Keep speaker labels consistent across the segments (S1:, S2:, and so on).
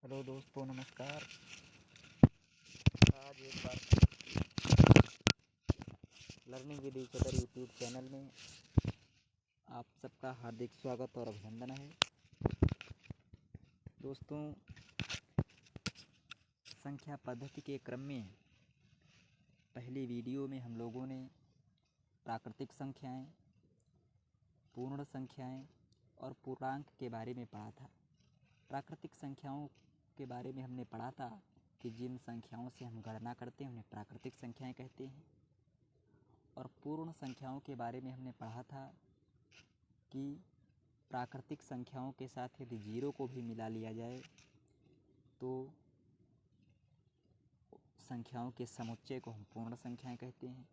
S1: Hello दोस्तों, नमस्कार। आज एक बार learning with each other YouTube channel में आप सबका हार्दिक स्वागत और अभिनंदन है। दोस्तों, संख्या पद्धति के क्रम में पहली वीडियो में हम लोगों ने प्राकृतिक संख्याएं, पूर्ण संख्याएं और पूर्णांक के बारे में पढ़ा था। प्राकृतिक संख्याओं के बारे में हमने पढ़ा था कि जिन संख्याओं से हम गणना करते हैं उन्हें प्राकृतिक संख्याएं कहते हैं। और पूर्ण संख्याओं के बारे में हमने पढ़ा था कि प्राकृतिक संख्याओं के साथ यदि जीरो को भी मिला लिया जाए तो संख्याओं के समुच्चय को हम पूर्ण संख्याएं कहते हैं।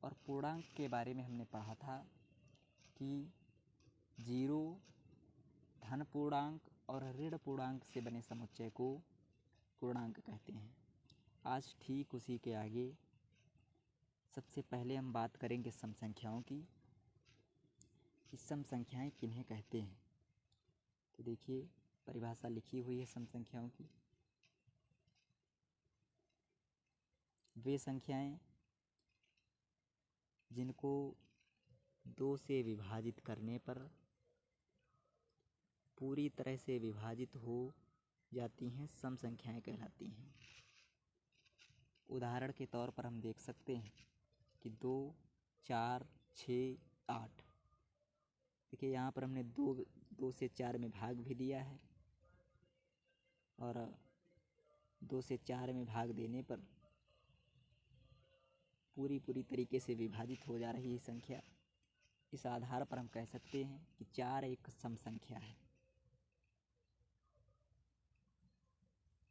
S1: और पूर्णांक के बारे में हमने पढ़ा था कि जीरो, धन पूर्णांक और ऋण पूर्णांक से बने समुच्चय को पूर्णांक कहते हैं। आज ठीक उसी के आगे सबसे पहले हम बात करेंगे सम संख्याओं की, कि सम संख्याएं किन्हें कहते हैं। तो देखिए, परिभाषा लिखी हुई है सम संख्याओं की। वे संख्याएं जिनको 2 से विभाजित करने पर पूरी तरह से विभाजित हो जाती हैं सम संख्याएं कहलाती हैं। उदाहरण के तौर पर हम देख सकते हैं कि 2, 4, 6, 8। देखिए, यहाँ पर हमने 2 से 4 में भाग भी दिया है और 2 से 4 में भाग देने पर पूरी तरीके से विभाजित हो जा रही है संख्या। इस आधार पर हम कह सकते हैं कि 4 एक सम संख्या है।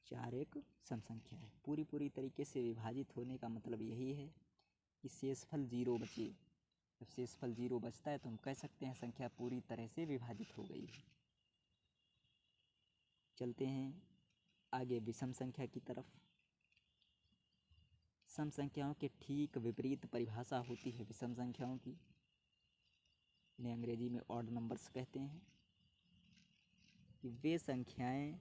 S1: 4 एक सम संख्या है। पूरी तरीके से विभाजित होने का मतलब यही है कि शेषफल 0 बचे। जब शेषफल 0 बचता है तो हम कह सकते हैं संख्या पूरी तरह से विभाजित हो गई है। चलते हैं आगे विषम संख्या की तरफ। सम संख्याओं के ठीक विपरीत परिभाषा होती है विषम संख्याओं की। इन्हें अंग्रेजी में ऑड नंबर्स कहते हैं। कि वे संख्याएं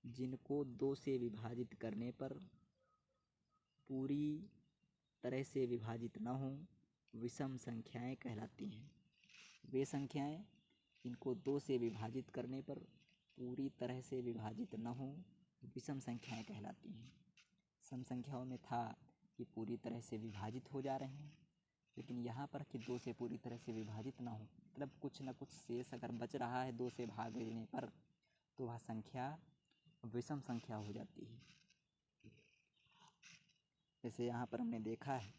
S1: जिनको 2 से विभाजित करने पर पूरी तरह से विभाजित न हों विषम संख्याएं कहलाती हैं। वे संख्याएं जिनको 2 से विभाजित करने पर पूरी तरह से विभाजित न हों विषम संख्याएं कहलाती हैं। सम संख्याओं में था कि पूरी तरह से विभाजित हो जा रहे हैं, लेकिन यहाँ पर कि 2 से पूरी तरह से विभाजित ना हो, मतलब कुछ न कुछ शेष अगर बच रहा है 2 से भाग देने पर, तो वह संख्या विषम संख्या हो जाती है। जैसे यहाँ पर हमने देखा है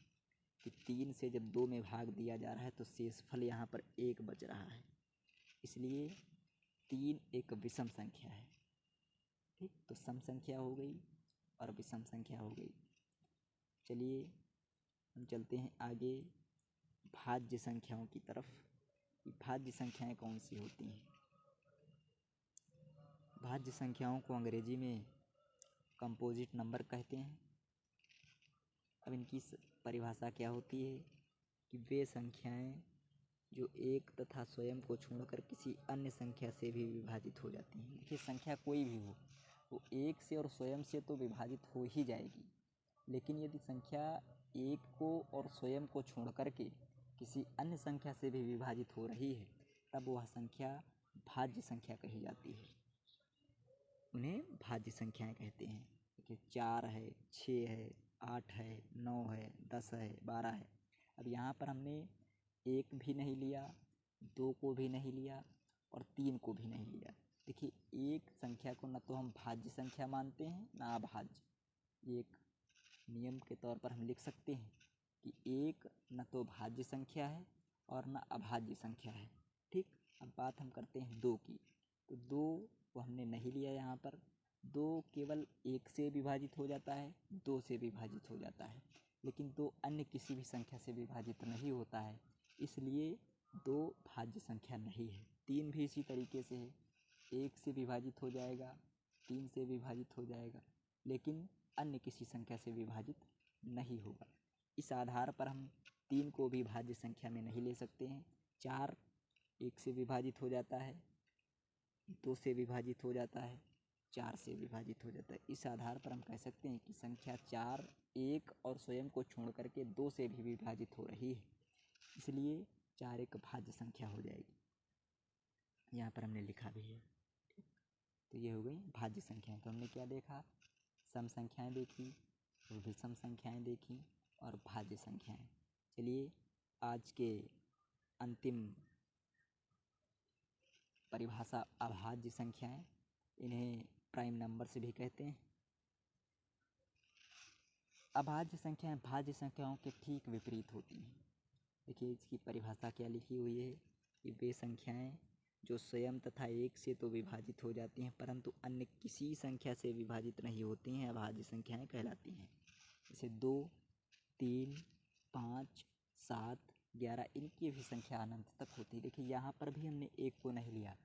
S1: कि 3 से जब 2 में भाग दिया जा रहा है तो शेषफल यहाँ पर 1 बच रहा है, इसलिए 3 एक विषम संख्या है। ठीक, तो सम संख्या हो गई और विषम संख्या हो गई। चलिए हम चलते हैं आगे भाज्य संख्याओं की तरफ। भाज्य संख्याएं कौन सी होती हैं? भाज्य संख्याओं को अंग्रेजी में कंपोजिट नंबर कहते हैं। अब इनकी परिभाषा क्या होती है कि वे संख्याएं जो एक तथा स्वयं को छोड़कर किसी अन्य संख्या से भी विभाजित हो जाती हैं। देखिए, संख्या कोई भी हो वो एक से और स्वयं से तो विभाजित हो ही जाएगी, लेकिन यदि संख्या एक को और स्वयं को छोड़ करके किसी अन्य संख्या से भी विभाजित हो रही है तब वह संख्या भाज्य संख्या कही जाती है। उन्हें भाज्य संख्याएं कहते हैं। देखिए, 4 है, 6 है, 8 है, 9 है, 10 है, 12 है। अब यहाँ पर हमने 1 भी नहीं लिया, 2 को भी नहीं लिया और 3 को भी नहीं लिया। देखिए, एक संख्या को न तो हम भाज्य संख्या मानते हैं न अभाज्य। एक नियम के तौर पर हम लिख सकते हैं कि एक न तो भाज्य संख्या है और न अभाज्य संख्या है। ठीक, अब बात हम करते हैं 2 की। तो 2 को हमने नहीं लिया यहाँ पर। 2 केवल 1 से विभाजित हो जाता है, 2 से विभाजित हो जाता है, लेकिन 2 अन्य किसी भी संख्या से विभाजित नहीं होता है, इसलिए 2 भाज्य संख्या नहीं है। 3 भी इसी तरीके से है, 1 से विभाजित हो जाएगा, 3 से विभाजित हो जाएगा, लेकिन अन्य किसी संख्या से विभाजित नहीं होगा। इस आधार पर हम 3 को भी भाज्य संख्या में नहीं ले सकते हैं। 4 1 से विभाजित हो जाता है, 2 से विभाजित हो जाता है, 4 से विभाजित हो जाता है। इस आधार पर हम कह सकते हैं कि संख्या 4 1 और स्वयं को छोड़ करके 2 से भी विभाजित हो रही है, इसलिए 4 एक भाज्य संख्या हो जाएगी। यहाँ पर हमने लिखा भी है। ठीक, तो ये हो गई भाज्य संख्याएं। तो हमने क्या देखा, सम संख्याएं देखी, विषम संख्याएं देखी और भाज्य संख्याएं। चलिए आज के अंतिम परिभाषा अभाज्य संख्याएं, इन्हें प्राइम नंबर्स भी कहते हैं। अभाज्य संख्याएं भाज्य संख्याओं के ठीक विपरीत होती हैं। देखिए इसकी परिभाषा क्या लिखी हुई है कि वे संख्याएं जो स्वयं तथा एक से तो विभाजित हो जाती हैं परंतु अन्य किसी संख्या से विभाजित नहीं होती हैं, अभाज्य संख्याएं कहलाती हैं। जैसे 2, 3, 5, 7, 11 इनकी भी संख्या अनंत तक होती है। देखिए यहाँ पर भी हमने एक को नहीं लिया,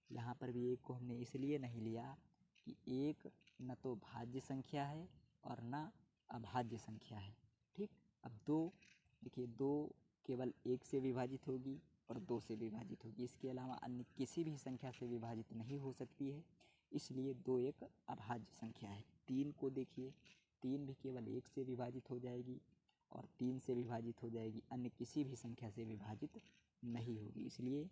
S1: यहाँ पर भी एक को हमने इसलिए नहीं लिया कि एक न तो भाज्य संख्या है और न अभाज्य संख्या है। ठीक, अब 2, देखिए 2 केवल 1 से विभाजित होगी और 2 से विभाजित होगी, इसके अलावा अन्य किसी भी संख्या से विभाजित नहीं हो सकती है, इसलिए 2 एक अभाज्य संख्या है। 3 को देखिए, 3 भी केवल 1 से विभाजित हो जाएगी और 3 से विभाजित हो जाएगी, अन्य किसी भी संख्या से विभाजित नहीं होगी, इसलिए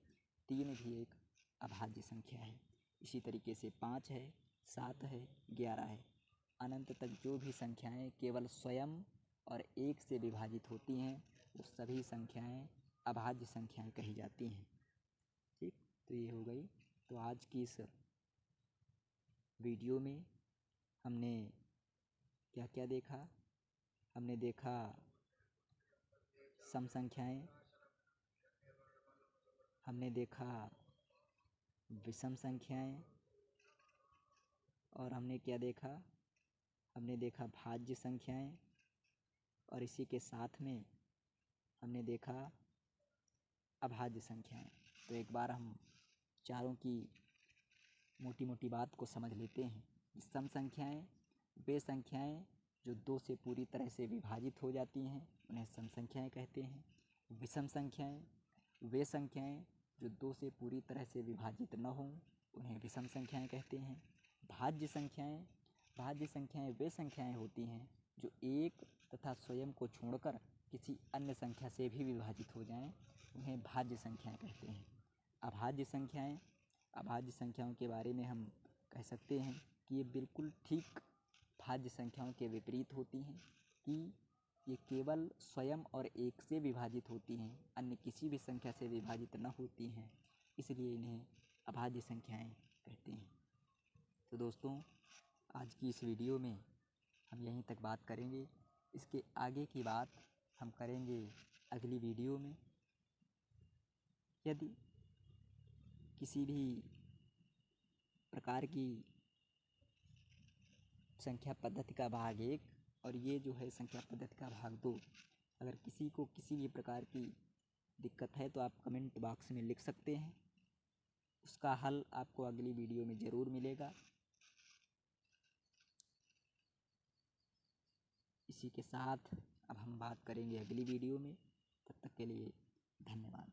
S1: 3 भी एक अभाज्य संख्या है। इसी तरीके से 5 है, 7 है, 11 है, अनंत तक जो भी संख्याएं केवल स्वयं और 1 से विभाजित होती हैं वो सभी संख्याएं अभाज्य संख्याएं कही जाती हैं। ठीक, तो ये हो गई। तो आज की इस वीडियो में हमने क्या क्या देखा, हमने देखा सम संख्याएं, हमने देखा विषम संख्याएं और हमने क्या देखा, हमने देखा भाज्य संख्याएं और इसी के साथ में हमने देखा अभाज्य संख्याएं। तो एक बार हम चारों की मोटी मोटी बात को समझ लेते हैं। सम संख्याएं वे संख्याएं जो 2 से पूरी तरह से विभाजित हो जाती हैं उन्हें सम संख्याएं कहते हैं। विषम संख्याएं वे संख्याएं जो 2 से पूरी तरह से विभाजित न हों उन्हें विषम संख्याएं कहते हैं। भाज्य संख्याएं वे संख्याएं होती हैं जो 1 तथा स्वयं को छोड़कर किसी अन्य संख्या से भी विभाजित हो जाएं, उन्हें भाज्य संख्याएं कहते हैं। अभाज्य संख्याओं के बारे में हम कह सकते हैं कि ये बिल्कुल ठीक भाज्य संख्याओं के विपरीत होती हैं कि ये केवल स्वयं और 1 से विभाजित होती हैं, अन्य किसी भी संख्या से विभाजित न होती हैं, इसलिए इन्हें अभाज्य संख्याएं कहते हैं। तो दोस्तों आज की इस वीडियो में हम यहीं तक बात करेंगे, इसके आगे की बात हम करेंगे अगली वीडियो में। यदि किसी भी प्रकार की संख्या पद्धति का भाग 1 और ये जो है संख्या पद्धति का भाग 2, अगर किसी को किसी भी प्रकार की दिक्कत है तो आप कमेंट बॉक्स में लिख सकते हैं, उसका हल आपको अगली वीडियो में ज़रूर मिलेगा। इसी के साथ अब हम बात करेंगे अगली वीडियो में, तब तक के लिए धन्यवाद।